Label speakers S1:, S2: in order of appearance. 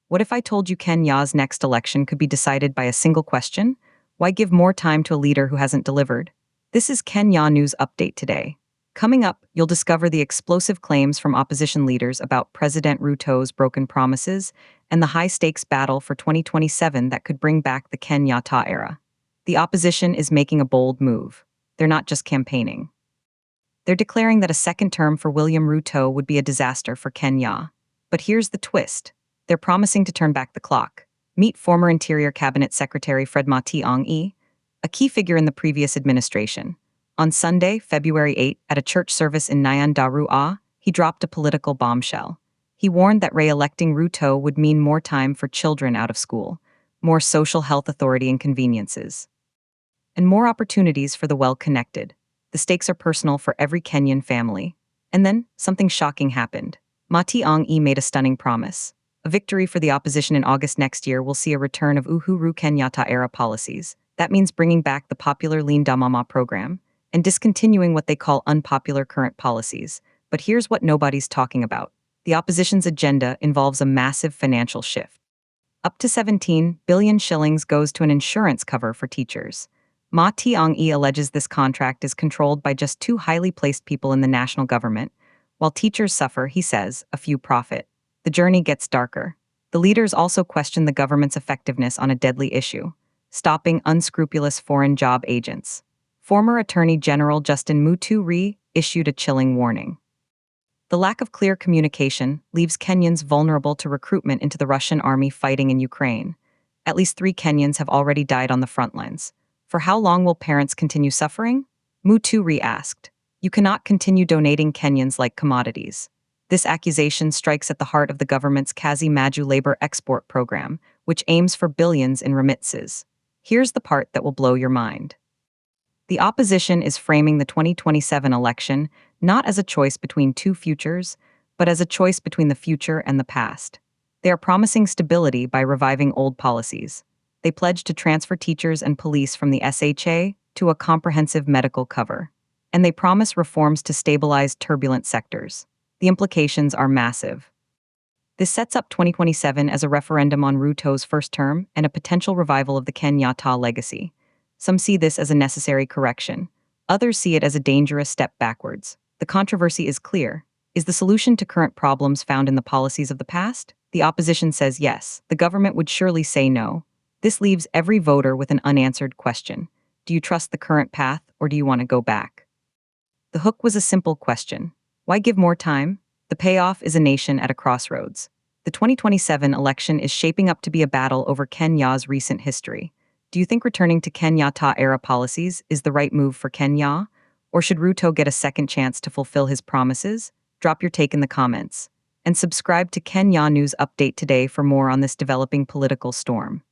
S1: What if I told you Kenya's next election could be decided by a single question? Why give more time to a leader who hasn't delivered? This is Kenya News Update today. Coming up, you'll discover the explosive claims from opposition leaders about President Ruto's broken promises and the high-stakes battle for 2027 that could bring back the Kenyatta era. The opposition is making a bold move. They're not just campaigning. They're declaring that a second term for William Ruto would be a disaster for Kenya. But here's the twist. They're promising to turn back the clock. Meet former Interior Cabinet Secretary Fred Matiang'i, a key figure in the previous administration. On Sunday, February 8, at a church service in Nyandarua, he dropped a political bombshell. He warned that re-electing Ruto would mean more time for children out of school, more social health authority inconveniences, and more opportunities for the well-connected. The stakes are personal for every Kenyan family. And then, something shocking happened. Matiang'i made a stunning promise. A victory for the opposition in August next year will see a return of Uhuru Kenyatta-era policies. That means bringing back the popular Linda Mama program and discontinuing what they call unpopular current policies. But here's what nobody's talking about. The opposition's agenda involves a massive financial shift. Up to 17 billion shillings goes to an insurance cover for teachers. Matiang'i alleges this contract is controlled by just two highly placed people in the national government. While teachers suffer, he says, a few profit. The journey gets darker. The leaders also question the government's effectiveness on a deadly issue: stopping unscrupulous foreign job agents. Former Attorney General Justin Muturi issued a chilling warning. The lack of clear communication leaves Kenyans vulnerable to recruitment into the Russian army fighting in Ukraine. At least 3 Kenyans have already died on the front lines. For how long will parents continue suffering? Muturi asked. You cannot continue donating Kenyans like commodities. This accusation strikes at the heart of the government's Kazi Maju labor export program, which aims for billions in remittances. Here's the part that will blow your mind. The opposition is framing the 2027 election not as a choice between two futures, but as a choice between the future and the past. They are promising stability by reviving old policies. They pledge to transfer teachers and police from the SHA to a comprehensive medical cover. And they promise reforms to stabilize turbulent sectors. The implications are massive. This sets up 2027 as a referendum on Ruto's first term and a potential revival of the Kenyatta legacy. Some see this as a necessary correction. Others see it as a dangerous step backwards. The controversy is clear. Is the solution to current problems found in the policies of the past? The opposition says yes. The government would surely say no. This leaves every voter with an unanswered question. Do you trust the current path, or do you want to go back? The hook was a simple question. Why give more time? The payoff is a nation at a crossroads. The 2027 election is shaping up to be a battle over Kenya's recent history. Do you think returning to Kenyatta-era policies is the right move for Kenya? Or should Ruto get a second chance to fulfill his promises? Drop your take in the comments. And subscribe to Kenya News Update today for more on this developing political storm.